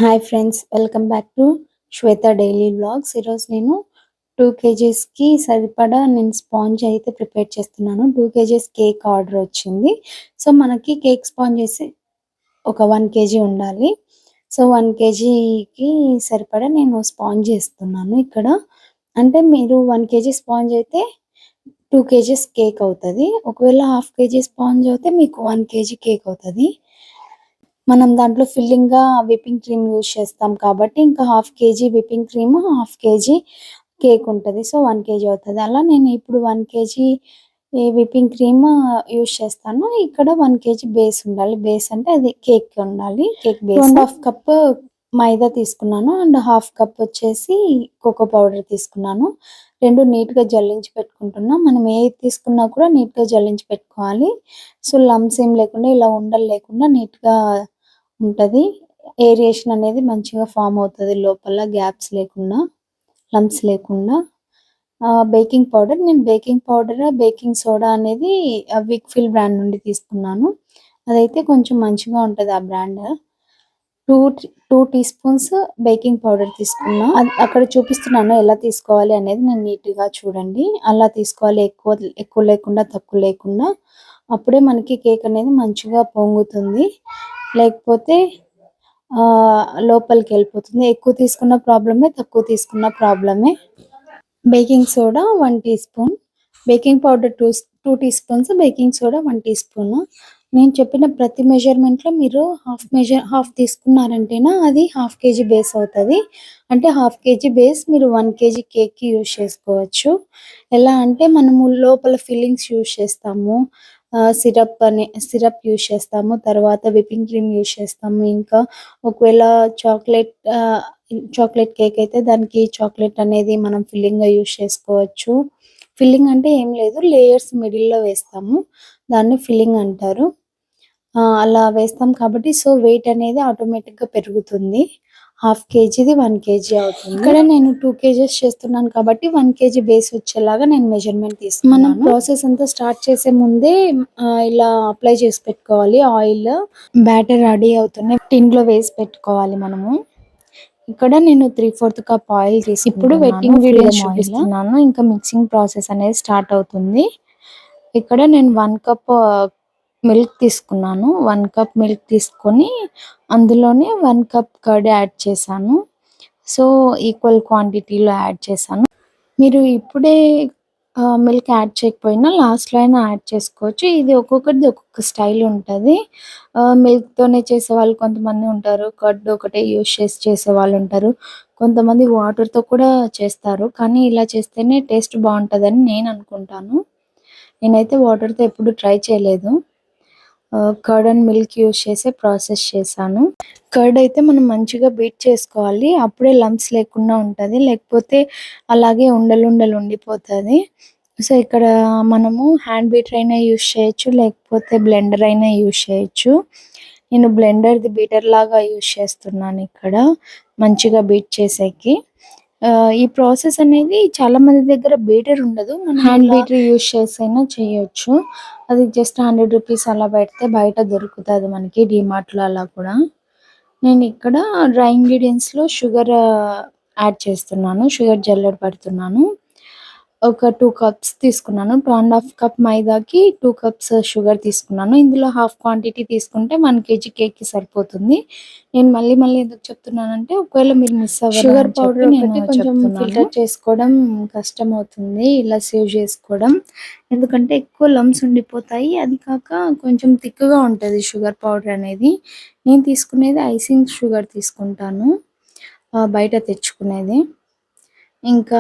Hi friends, welcome back to Shweta daily vlogs. ఈరోజు నేను 2 కేజీస్కి సరిపడా స్పాంజ్ అయితే ప్రిపేర్ చేస్తున్నాను. 2 కేజీస్ కేక్ ఆర్డర్ వచ్చింది. సో మనకి కేక్ స్పాంజెస్ ఒక 1 కేజీ ఉండాలి. సో 1 కేజీకి సరిపడా నేను స్పాంజ్ చేస్తున్నాను ఇక్కడ. అంటే మీరు 1 కేజీ స్పాంజ్ అయితే 2 కేజీస్ కేక్ అవుతుంది. ఒకవేళ హాఫ్ కేజీ స్పాంజ్ అయితే మీకు 1 కేజీ కేక్ అవుతుంది. మనం దాంట్లో ఫిల్లింగ్‌గా విప్పింగ్ క్రీమ్ యూజ్ చేస్తాం కాబట్టి ఇంకా half KG whipping cream, half KG cake ఉంటది. సో 1 కేజీ అవుతది. అలా నేను ఇప్పుడు 1 కేజీ ఈ విప్పింగ్ క్రీమ్ యూజ్ చేస్తాను. ఇక్కడ 1 కేజీ బేస్ ఉండాలి. బేస్ అంటే అది కేక్ ఉండాలి. కేక్ బేస్ 2 ½ కప్ మైదా తీసుకున్నాను అండ్ హాఫ్ కప్ వచ్చేసి కోకో పౌడర్ తీసుకున్నాను. 2 నీట్‌గా జల్లించి పెట్టుకుంటున్నా. మనం ఏది తీసుకున్నా కూడా నీట్‌గా జల్లించి పెట్టుకోవాలి. సో లమ్స్ ఏం లేకుండా ఇలా ఉండలు లేకుండా నీట్‌గా ఉంటది. ఏరియేషన్ అనేది మంచిగా ఫార్మ్ అవుతది లోపల గ్యాప్స్ లేకుండా, లమ్స్ లేకుండా. బేకింగ్ పౌడర్ నేను బేకింగ్ సోడా అనేది విక్ఫిల్ బ్రాండ్ నుండి తీసుకున్నాను. అదైతే కొంచెం మంచిగా ఉంటది ఆ brand. 2 teaspoons baking powder తీసుకున్నా. అక్కడ చూపిస్తున్నాను ఎలా తీసుకోవాలి అనేది. నేను నీట్‌గా చూడండి. అలా తీసుకోవాలి, ఎక్కువ లేకుండా తక్కువ లేకుండా. అప్పుడే మనకి కేక్ అనేది మంచిగా పొంగుతుంది. లేకపోతే లోపలికి వెళ్ళిపోతుంది. ఎక్కువ తీసుకున్న ప్రాబ్లమే, తక్కువ తీసుకున్న ప్రాబ్లమే. Baking soda 1 teaspoon, baking powder 2 teaspoons, baking soda 1 teaspoon. నేను చెప్పిన ప్రతి మెజర్మెంట్లో మీరు హాఫ్ తీసుకున్నారంటేనా అది హాఫ్ కేజీ బేస్ అవుతుంది. అంటే హాఫ్ కేజీ బేస్ మీరు 1 కేజీ కేక్కి యూజ్ చేసుకోవచ్చు. ఎలా అంటే మనము లోపల ఫిల్లింగ్స్ యూజ్ చేస్తాము, సిరప్ యూజ్ చేస్తాము, తర్వాత విప్పింగ్ క్రీమ్ యూజ్ చేస్తాము. ఇంకా ఒకవేళ చాక్లెట్ కేక్ అయితే దానికి చాక్లెట్ అనేది మనం ఫిల్లింగ్‌గా యూజ్ చేసుకోవచ్చు. ఫిల్లింగ్ అంటే ఏం లేదు, లేయర్స్ మిడిల్‌లో వేస్తాము. దాన్ని ఫిల్లింగ్ అంటారు. అలా వేస్తాం కాబట్టి సో వెయిట్ అనేది ఆటోమేటిక్‌గా పెరుగుతుంది. హాఫ్ కేజీది 1 కేజీ అవుతుంది. ఇక్కడ నేను 2 కేజీస్ చేస్తున్నాను కాబట్టి 1 కేజీ బేస్ వచ్చేలాగా నేను మెజర్మెంట్ తీసుకున్నాను. మనం ప్రాసెస్ అంతా స్టార్ట్ చేసే ముందే ఇలా అప్లై చేసి పెట్టుకోవాలి ఆయిల్. బ్యాటర్ రెడీ అవుతుంది. టిన్‌లో వేసి పెట్టుకోవాలి మనము. ఇక్కడ నేను 3/4 కప్ ఆయిల్ తీసుకున్నాను. ఇప్పుడు వెట్ ఇంగ్రీడియెంట్స్ చూపిస్తున్నాను. ఇంకా మిక్సింగ్ ప్రాసెస్ అనేది స్టార్ట్ అవుతుంది. ఇక్కడ నేను 1 కప్ మిల్క్ తీసుకున్నాను. 1 కప్ మిల్క్ తీసుకొని అందులోనే 1 కప్ కర్డ్ యాడ్ చేశాను. సో ఈక్వల్ క్వాంటిటీలో యాడ్ చేశాను. మీరు ఇప్పుడే మిల్క్ యాడ్ చేయకపోయినా లాస్ట్‌లో అయినా యాడ్ చేసుకోవచ్చు. ఇది ఒక్కొక్కరిది ఒక్కొక్క స్టైల్ ఉంటది. మిల్క్‌తోనే చేసేవాళ్ళు కొంతమంది ఉంటారు. కర్డ్ ఒకటే యూజ్ చేసేవాళ్ళు ఉంటారు. కొంతమంది వాటర్‌తో కూడా చేస్తారు. కానీ ఇలా చేస్తేనే టేస్ట్ బావుంటదని నేను అనుకుంటాను. నేనైతే వాటర్‌తో ఎప్పుడు ట్రై చేయలేదు. కర్డ్ అండ్ మిల్క్ యూజ్ చేసే ప్రాసెస్ చేశాను. కర్డ్ అయితే మనం మంచిగా బీట్ చేసుకోవాలి. అప్పుడే లమ్స్ లేకుండా ఉంటది. లేకపోతే అలాగే ఉండలు ఉండిపోతది. సో ఇక్కడ మనము హ్యాండ్ బీటర్ అయినా యూజ్ చేయొచ్చు, లేకపోతే బ్లెండర్ అయినా యూజ్ చేయొచ్చు. నేను బ్లెండర్‌ది బీటర్ లాగా యూజ్ చేస్తున్నాను ఇక్కడ మంచిగా బీట్ చేసేకి. ఈ ప్రాసెస్ అనేది చాలా మంది దగ్గర బీటర్ ఉండదు. మనం హ్యాండ్ బీటర్ యూజ్ చేసైనా చేయొచ్చు. అది జస్ట్ 100 రూపీస్ అలా పెడితే బయట దొరుకుతది మనకి డీమార్ట్‌లో అలా కూడా. నేను ఇక్కడ డ్రై ఇంగ్రీడియెంట్స్‌లో షుగర్ యాడ్ చేస్తున్నాను. షుగర్ జల్లెడ పడుతున్నాను. ఒక 2 కప్స్ తీసుకున్నాను. 2 ½ కప్ మైదాకి 2 కప్స్ షుగర్ తీసుకున్నాను. ఇందులో హాఫ్ క్వాంటిటీ తీసుకుంటే 1 కేజీ కేక్‌కి సరిపోతుంది. నేను మళ్ళీ ఎందుకు చెప్తున్నానంటే ఒకవేళ మీరు మిస్ అవ్వరు. షుగర్ పౌడర్ ఒకటి కొంచెం ఫిల్టర్ చేసుకోవడం కష్టమవుతుంది ఇలా సేవ్ చేసుకోవడం. ఎందుకంటే ఎక్కువ లమ్స్ ఉండిపోతాయి. అది కాక కొంచెం థిక్‌గా ఉంటది షుగర్ పౌడర్ అనేది. నేను తీసుకునేది ఐసింగ్ షుగర్ తీసుకుంటాను, బయట తెచ్చుకునేది. ఇంకా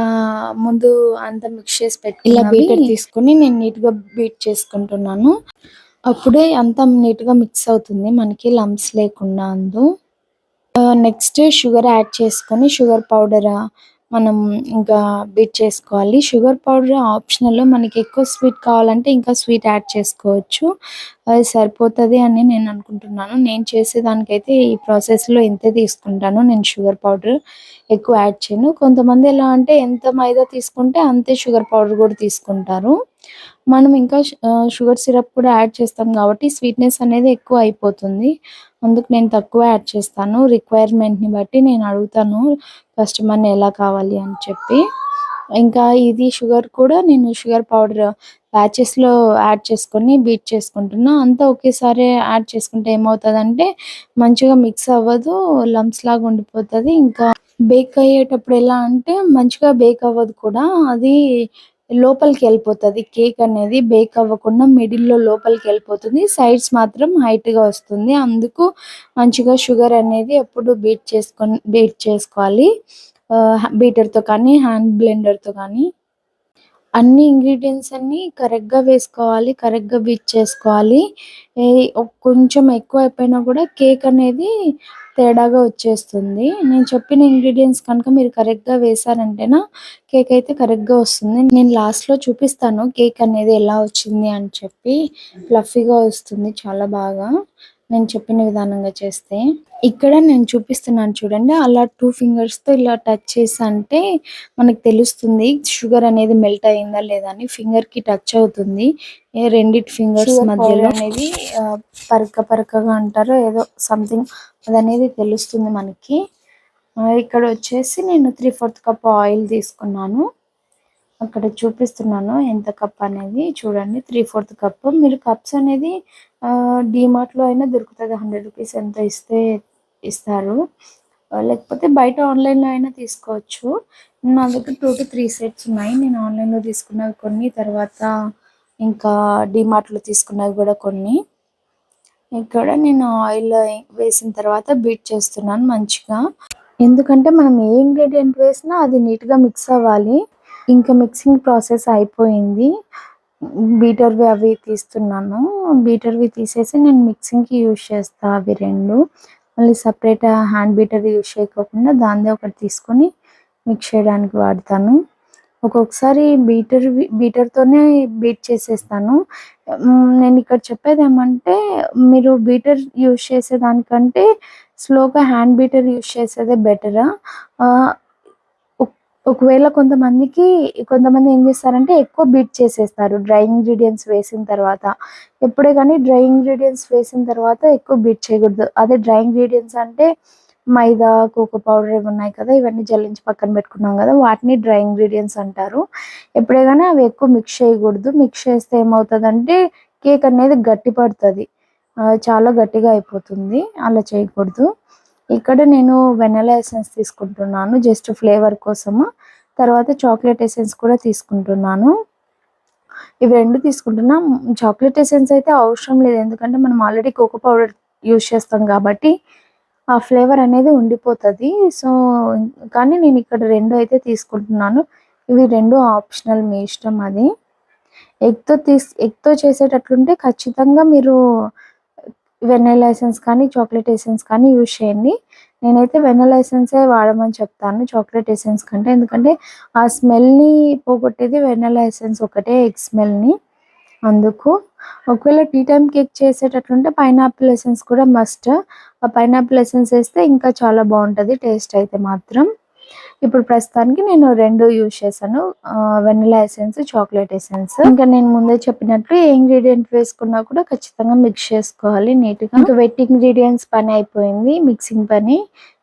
ముందు అంతా మిక్స్ చేసి ఇలా బీటర్ తీసుకొని నేను నీట్‌గా బీట్ చేసుకుంటున్నాను. అప్పుడే అంతా నీట్‌గా మిక్స్ అవుతుంది మనకి లమ్స్ లేకుండా నెక్స్ట్ షుగర్ యాడ్ చేసుకొని షుగర్ పౌడర్ మనం ఇంకా బీట్ చేసుకోవాలి. Sugar powder optional. మనకి ఎక్కువ స్వీట్ కావాలంటే ఇంకా స్వీట్ యాడ్ చేసుకోవచ్చు. అది సరిపోతది అని నేను అనుకుంటున్నాను. నేను చేసేదానికైతే ఈ ప్రాసెస్‌లో ఇంతే తీసుకుంటాను. నేను షుగర్ పౌడర్ ఎక్కువ యాడ్ చేయను. కొంతమంది ఎలా అంటే ఎంత మైదా తీసుకుంటే అంతే షుగర్ పౌడర్ కూడా తీసుకుంటారు. మనం ఇంకా షుగర్ సిరప్ కూడా యాడ్ చేస్తాం కాబట్టి స్వీట్‌నెస్ అనేది ఎక్కువ అయిపోతుంది. అందుకు నేను తక్కువ యాడ్ చేస్తాను. రిక్వైర్మెంట్ని బట్టి నేను అడుగుతాను కస్టమర్ని ఎలా కావాలి అని చెప్పి. ఇంకా ఇది షుగర్ కూడా నేను షుగర్ పౌడర్ బ్యాచెస్లో యాడ్ చేసుకొని బీట్ చేసుకుంటున్నా. అంతా ఒకేసారి యాడ్ చేసుకుంటే ఏమవుతుందంటే మంచిగా మిక్స్ అవ్వదు, లంప్స్ లాగా ఉండిపోతుంది. ఇంకా బేక్ అయ్యేటప్పుడు ఎలా అంటే మంచిగా బేక్ అవ్వదు కూడా, అది లోపలికి వెళ్ళిపోతుంది. కేక్ అనేది బేక్ అవ్వకుండా మిడిల్లో లోపలికి వెళ్ళిపోతుంది, సైడ్స్ మాత్రం హైట్గా వస్తుంది. అందుకు మంచిగా షుగర్ అనేది ఎప్పుడు బీట్ చేసుకోవాలి, బీటర్తో కానీ హ్యాండ్ బ్లెండర్తో కానీ. అన్ని ఇంగ్రీడియంట్స్ అన్నీ కరెక్ట్‌గా వేసుకోవాలి, కరెక్ట్‌గా బీట్ చేసుకోవాలి. ఏ కొంచెం ఎక్కువ అయిపోయినా కూడా కేక్ అనేది తేడాగా వచ్చేస్తుంది. నేను చెప్పిన ఇంగ్రీడియంట్స్ కనుక మీరు కరెక్ట్‌గా వేశారంటేనా కేక్ అయితే కరెక్ట్‌గా వస్తుంది. నేను లాస్ట్‌లో చూపిస్తాను కేక్ అనేది ఎలా వచ్చింది అని చెప్పి. ఫ్లఫీగా వస్తుంది చాలా బాగా నేను చెప్పిన విధానంగా చేస్తే. ఇక్కడ నేను చూపిస్తున్నాను చూడండి, అలా 2 ఫింగర్స్‌తో ఇలా టచ్ చేసంటే మనకు తెలుస్తుంది షుగర్ అనేది మెల్ట్ అయిందా లేదా అని. ఫింగర్‌కి టచ్ అవుతుంది. రెండిటి ఫింగర్స్ మధ్యలో అనేది పరకగా అంటారో ఏదో సంథింగ్ అదనేది తెలుస్తుంది మనకి. ఇక్కడ వచ్చేసి నేను 3/4 కప్ ఆయిల్ తీసుకున్నాను. అక్కడ చూపిస్తున్నాను ఎంత కప్ అనేది చూడండి. 3/4 కప్. మీరు కప్స్ అనేది డీమార్ట్‌లో అయినా దొరుకుతుంది. 100 రూపీస్ ఎంతో ఇస్తే ఇస్తారు. లేకపోతే బయట ఆన్‌లైన్‌లో అయినా తీసుకోవచ్చు. నా దగ్గర 2-3 సెట్స్ ఉన్నాయి. నేను ఆన్‌లైన్‌లో తీసుకున్నవి కొన్ని, తర్వాత ఇంకా డీమార్ట్‌లో తీసుకున్నవి కూడా కొన్ని. ఇక్కడ నేను ఆయిల్ వేసిన తర్వాత బీట్ చేస్తున్నాను మంచిగా. ఎందుకంటే మనం ఏ ఇంగ్రీడియంట్ వేసినా అది నీట్‌గా మిక్స్ అవ్వాలి. ఇంకా మిక్సింగ్ ప్రాసెస్ అయిపోయింది. బీటర్‌వి అవి తీస్తున్నాను. బీటర్‌వి తీసేసి నేను మిక్సింగ్‌కి యూజ్ చేస్తా అవి 2. మళ్ళీ సెపరేట్ హ్యాండ్ బీటర్ యూజ్ చేయకోకుండా దానిదే ఒకటి తీసుకొని మిక్స్ చేయడానికి వాడతాను. ఒక్కొక్కసారి బీటర్‌తోనే బీట్ చేసేస్తాను. నేను ఇక్కడ చెప్పేది ఏమంటే మీరు బీటర్ యూజ్ చేసేదానికంటే స్లోగా హ్యాండ్ బీటర్ యూజ్ చేసేదే బెటర్. ఒకవేళ కొంతమంది ఏం చేస్తారంటే ఎక్కువ బీట్ చేసేస్తారు డ్రై ఇంగ్రీడియంట్స్ వేసిన తర్వాత. ఎప్పుడే కానీ డ్రై ఇంగ్రీడియంట్స్ వేసిన తర్వాత ఎక్కువ బీట్ చేయకూడదు. అదే డ్రై ఇంగ్రీడియంట్స్ అంటే మైదా, కోకో పౌడర్ ఇవి ఉన్నాయి కదా, ఇవన్నీ జల్లించి పక్కన పెట్టుకున్నాం కదా, వాటిని డ్రై ఇంగ్రీడియంట్స్ అంటారు. ఎప్పుడే కానీ అవి ఎక్కువ మిక్స్ చేయకూడదు. మిక్స్ చేస్తే ఏమవుతుందంటే కేక్ అనేది గట్టి పడుతుంది, చాలా గట్టిగా అయిపోతుంది. అలా చేయకూడదు. ఇక్కడ నేను వెనిలా ఎసెన్స్ తీసుకుంటున్నాను జస్ట్ ఫ్లేవర్ కోసము. తర్వాత చాక్లెట్ ఎసెన్స్ కూడా తీసుకుంటున్నాను. ఇవి 2 తీసుకుంటున్నా. చాక్లెట్ ఎసెన్స్ అయితే అవసరం లేదు, ఎందుకంటే మనం ఆల్రెడీ కోకో పౌడర్ యూజ్ చేస్తాం కాబట్టి ఆ ఫ్లేవర్ అనేది ఉండిపోతుంది. సో కానీ నేను ఇక్కడ 2 అయితే తీసుకుంటున్నాను. ఇవి 2 ఆప్షనల్, మీ ఇష్టం అది. ఎగ్‌తో చేసేటట్లుంటే ఖచ్చితంగా మీరు వెనిలా ఎసెన్స్ కానీ చాక్లెట్ ఎసెన్స్ కానీ యూజ్ చేయండి. నేనైతే వెనిలా ఎసెన్సే వాడమని చెప్తాను చాక్లెట్ ఎసెన్స్ కంటే. ఎందుకంటే ఆ స్మెల్‌ని పోగొట్టేది వెనిలా ఎసెన్స్ ఒకటే, ఎగ్ స్మెల్‌ని. అందుకు ఒకవేళ టీ టైమ్ కేక్ చేసేటట్లుంటే పైనాపిల్ ఎసెన్స్ కూడా మస్ట్. ఆ పైనాపిల్ ఎసెన్స్ వేస్తే ఇంకా చాలా బాగుంటుంది టేస్ట్ అయితే మాత్రం. ఇప్పుడు ప్రస్తుతానికి నేను 2 యూజ్ చేశాను, వెనిలా ఎసెన్స్, చాక్లెట్ ఎసెన్స్. ఇంకా నేను ముందే చెప్పినట్లు ఏ ఇంగ్రీడియంట్ వేసుకున్నా కూడా ఖచ్చితంగా మిక్స్ చేసుకోవాలి నీట్‌గా. ఇంకా వెట్ ఇంగ్రీడియంట్స్ పని అయిపోయింది, మిక్సింగ్ పని.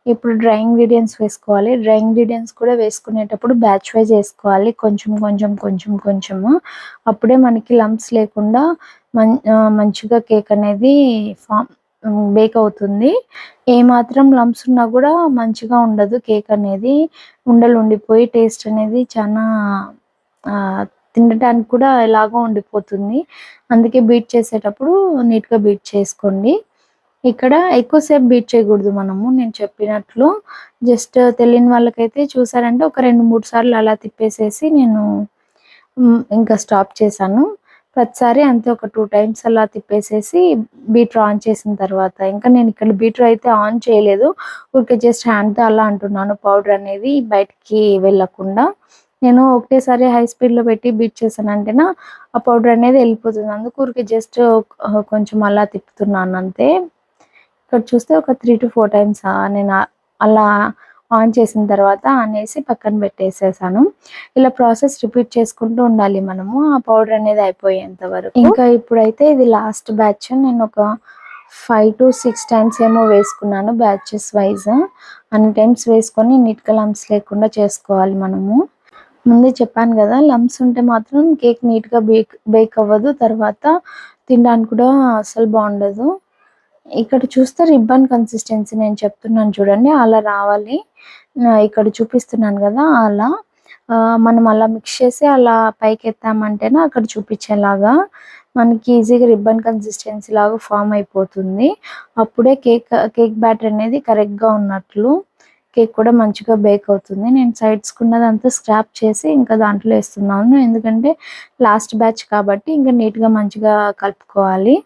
ఇప్పుడు డ్రై ఇంగ్రీడియంట్స్ వేసుకోవాలి. డ్రై ఇంగ్రీడియంట్స్ కూడా వేసుకునేటప్పుడు బ్యాచ్ వైజ్ వేసుకోవాలి, కొంచెము. అప్పుడే మనకి లంప్స్ లేకుండా మంచిగా కేక్ అనేది బేక్ అవుతుంది. ఏమాత్రం లంప్స్ ఉన్నా కూడా మంచిగా ఉండదు కేక్ అనేది, ఉండలు ఉండిపోయి టేస్ట్ అనేది చాలా తినడానికి కూడా ఎలాగో ఉండిపోతుంది. అందుకే బీట్ చేసేటప్పుడు నీట్‌గా బీట్ చేసుకోండి. ఇక్కడ ఎక్కువసేపు బీట్ చేయకూడదు మనము. నేను చెప్పినట్లు జస్ట్ తెలియని వాళ్ళకైతే చూసారంటే ఒక 2-3 సార్లు అలా తిప్పేసేసి నేను ఇంకా స్టాప్ చేశాను. ప్రతిసారి అంతే ఒక 2 టైమ్స్ అలా తిప్పేసేసి బీటర్ ఆన్ చేసిన తర్వాత. ఇంకా నేను ఇక్కడ బీటర్ అయితే ఆన్ చేయలేదు, ఊరికే జస్ట్ హ్యాండ్‌తో అలా అంటున్నాను పౌడర్ అనేది బయటికి వెళ్ళకుండా. నేను ఒకటేసారి హై స్పీడ్‌లో పెట్టి బీట్ చేశానంటేనా ఆ పౌడర్ అనేది వెళ్ళిపోతుంది. అందుకు ఊరికే జస్ట్ కొంచెం అలా తిప్పుతున్నాను అంతే. ఇక్కడ చూస్తే ఒక 3-4 టైమ్స్ నేను అలా ఆన్ చేసిన తర్వాత అనేసి పక్కన పెట్టేసేసాను. ఇలా ప్రాసెస్ రిపీట్ చేసుకుంటూ ఉండాలి మనము, ఆ పౌడర్ అనేది అయిపోయేంత వరకు. ఇంకా ఇప్పుడైతే ఇది లాస్ట్ బ్యాచ్. నేను ఒక 5 to 6 టైమ్స్ ఏమో వేసుకున్నాను బ్యాచెస్ వైజ్. అన్ని టైమ్స్ వేసుకొని నీట్గా లంప్స్ లేకుండా చేసుకోవాలి మనము. ముందే చెప్పాను కదా, లంప్స్ ఉంటే మాత్రం కేక్ నీట్గా బేక్ అవ్వదు, తర్వాత తినడానికి కూడా అసలు బాగుండదు. ఇక్కడ చూస్తే రిబ్బన్ కన్సిస్టెన్సీ నేను చెప్తున్నాను చూడండి, అలా రావాలి. ఇక్కడ చూపిస్తున్నాను కదా అలా. మనం అలా మిక్స్ చేసి అలా పైకి ఎత్తామంటేనే అక్కడ చూపించేలాగా మనకి ఈజీగా రిబ్బన్ కన్సిస్టెన్సీ లాగా ఫామ్ అయిపోతుంది. అప్పుడే కేక్ బ్యాటర్ అనేది కరెక్ట్గా ఉన్నట్లు. కేక్ కూడా మంచిగా బేక్ అవుతుంది. నేను సైడ్స్ కున్నదంతా స్క్రాప్ చేసి ఇంకా దాంట్లో వేస్తున్నాను, ఎందుకంటే లాస్ట్ బ్యాచ్ కాబట్టి ఇంకా నీట్గా మంచిగా కలుపుకోవాలి.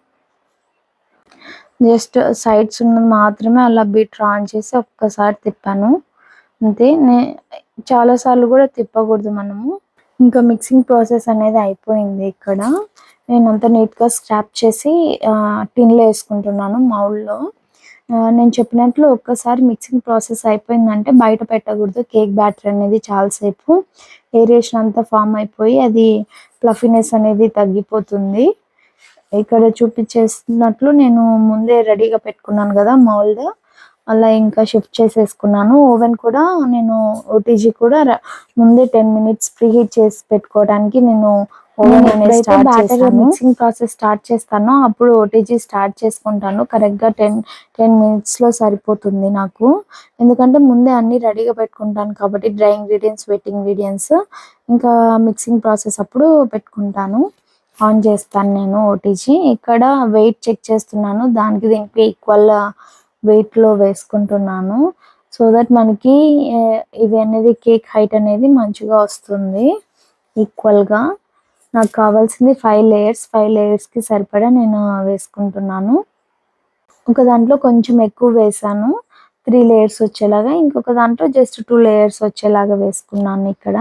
జస్ట్ సైడ్స్ ఉన్నది మాత్రమే అలా బీటర్ ఆన్ చేసి ఒక్కసారి తిప్పాను అంతే. చాలా సార్లు కూడా తిప్పకూడదు మనము. ఇంకా మిక్సింగ్ ప్రాసెస్ అనేది అయిపోయింది. ఇక్కడ నేను అంతా నీట్గా స్క్రాప్ చేసి టిన్లో వేసుకుంటున్నాను, మౌల్డ్లో. నేను చెప్పినట్లు ఒక్కసారి మిక్సింగ్ ప్రాసెస్ అయిపోయిందంటే బయట పెట్టకూడదు కేక్ బ్యాటర్ అనేది. చాలాసేపు ఏరియేషన్ అంతా ఫామ్ అయిపోయి అది ఫ్లఫీనెస్ అనేది తగ్గిపోతుంది. ఇక్కడ చూపించేసినట్లు నేను ముందే రెడీగా పెట్టుకున్నాను కదా మౌల్డ్, అలా ఇంకా షిఫ్ట్ చేసేసుకున్నాను. ఓవెన్ కూడా నేను ఓటీజీ కూడా ముందే 10 minutes ప్రీ హీట్ చేసి పెట్టుకోవడానికి నేను ఓవెన్ అనేది స్టార్ట్ చేస్తాను. మిక్సింగ్ ప్రాసెస్ స్టార్ట్ చేస్తాను అప్పుడు ఓటీజీ స్టార్ట్ చేసుకుంటాను. కరెక్ట్గా 10 minutes లో సరిపోతుంది నాకు, ఎందుకంటే ముందే అన్ని రెడీగా పెట్టుకుంటాను కాబట్టి డ్రై ఇంగ్రీడియంట్స్, వెట్ ఇంగ్రీడియంట్స్. ఇంకా మిక్సింగ్ ప్రాసెస్ అప్పుడు పెట్టుకుంటాను, ఆన్ చేస్తాను నేను ఓటీజీ. ఇక్కడ వెయిట్ చెక్ చేస్తున్నాను, దానికి దీనికి ఈక్వల్ వెయిట్లో వేసుకుంటున్నాను. సో దట్ మనకి ఇవి అనేది కేక్ హైట్ అనేది మంచిగా వస్తుంది ఈక్వల్గా. నాకు కావాల్సింది 5 layers. 5 layers సరిపడా నేను వేసుకుంటున్నాను. ఒక దాంట్లో కొంచెం ఎక్కువ వేసాను 3 layers వచ్చేలాగా, ఇంకొక దాంట్లో జస్ట్ 2 layers వచ్చేలాగా వేసుకున్నాను. ఇక్కడ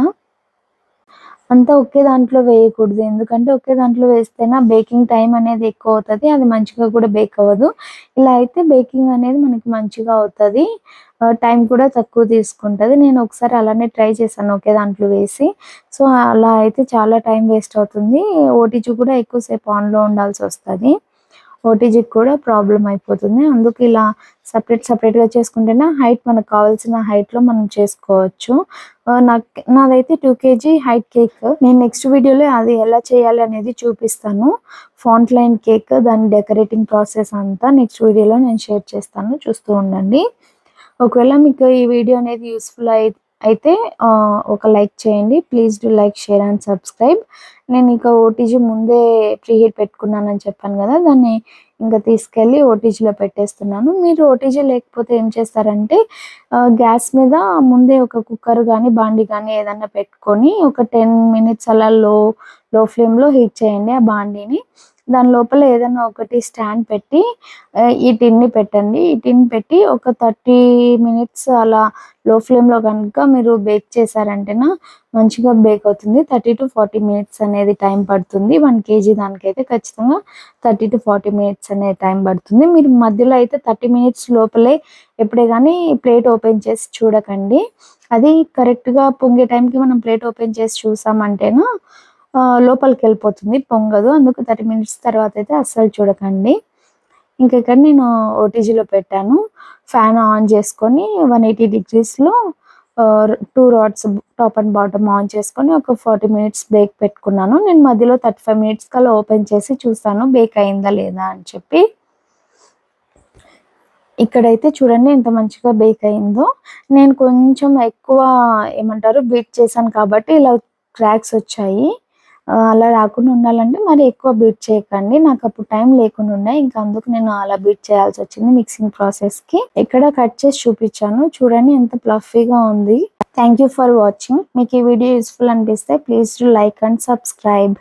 అంతా ఒకే దాంట్లో వేయకూడదు, ఎందుకంటే ఒకే దాంట్లో వేస్తేనే బేకింగ్ టైం అనేది ఎక్కువ అవుతుంది, అది మంచిగా కూడా బేక్ అవ్వదు. ఇలా అయితే బేకింగ్ అనేది మనకి మంచిగా అవుతుంది, టైం కూడా తక్కువ తీసుకుంటుంది. నేను ఒకసారి అలానే ట్రై చేశాను ఒకే దాంట్లో వేసి. సో అలా అయితే చాలా టైం వేస్ట్ అవుతుంది, ఓటీజీ కూడా ఎక్కువసేపు ఆన్లో ఉండాల్సి వస్తుంది, ఓటీజీకి కూడా ప్రాబ్లం అయిపోతుంది. అందుకు ఇలా సపరేట్గా చేసుకుంటేనే హైట్ మనకు కావాల్సిన హైట్లో మనం చేసుకోవచ్చు. నాదైతే 2 kg హైట్ కేక్. నేను నెక్స్ట్ వీడియోలో అది ఎలా చేయాలి అనేది చూపిస్తాను. ఫాంట్ లైన్ కేక్, దాని డెకరేటింగ్ ప్రాసెస్ అంతా నెక్స్ట్ వీడియోలో నేను షేర్ చేస్తాను, చూస్తూ ఉండండి. ఒకవేళ మీకు ఈ వీడియో అనేది యూస్ఫుల్ అయితే ఒక లైక్ చేయండి. Please do like, share and subscribe. నేను ఇంకా ఓటీజీ ముందే ప్రీ హీట్ పెట్టుకున్నానని చెప్పాను కదా, దాన్ని ఇంకా తీసుకెళ్ళి ఓటీజీలో పెట్టేస్తున్నాను. మీరు ఓటీజీ లేకపోతే ఏం చేస్తారంటే గ్యాస్ మీద ముందే ఒక కుక్కర్ కానీ బాండి కానీ ఏదన్నా పెట్టుకొని ఒక 10 minutes అలా లో ఫ్లేమ్లో హీట్ చేయండి ఆ బాండీని. దాని లోపల ఏదైనా ఒకటి స్టాండ్ పెట్టి ఈ టిన్ని పెట్టండి. ఈ టిన్ పెట్టి ఒక 30 minutes అలా లో ఫ్లేమ్లో కనుక మీరు బేక్ చేశారంటేనా మంచిగా బేక్ అవుతుంది. 30 to 40 minutes అనేది టైం పడుతుంది. 1 kg దానికైతే ఖచ్చితంగా 30 to 40 minutes అనేది టైం పడుతుంది. మీరు మధ్యలో అయితే 30 minutes లోపలే ఎప్పుడే కానీ ప్లేట్ ఓపెన్ చేసి చూడకండి. అది కరెక్ట్గా పొంగే టైంకి మనం ప్లేట్ ఓపెన్ చేసి చూసామంటేనా లోపలికి వెళ్ళిపోతుంది, పొంగదు. అందుకు 30 minutes తర్వాత అయితే అస్సలు చూడకండి. ఇంకా ఇక్కడ నేను ఓటీజీలో పెట్టాను. ఫ్యాన్ ఆన్ చేసుకొని 180 degreesలో 2 rods top and bottom on చేసుకొని ఒక 40 minutes బేక్ పెట్టుకున్నాను. నేను మధ్యలో 35 minutes కల్లా ఓపెన్ చేసి చూసాను బేక్ అయిందా లేదా అని చెప్పి. ఇక్కడైతే చూడండి ఎంత మంచిగా బేక్ అయిందో. నేను కొంచెం ఎక్కువ బీట్ చేశాను కాబట్టి ఇలా క్రాక్స్ వచ్చాయి. అలా రాకుండా ఉండాలంటే మరి ఎక్కువ బీట్ చేయకండి. నాకు అప్పుడు టైం లేకుండా ఉండే, ఇంకా అందుకు నేను అలా బీట్ చేయాల్సి వచ్చింది మిక్సింగ్ ప్రాసెస్కి. ఇక్కడ కట్ చేసి చూపించాను, చూడండి ఎంత ఫ్లఫీగా ఉంది. Thank you for watching. మీకు ఈ వీడియో యూస్ఫుల్ అనిపిస్తే please do like and subscribe.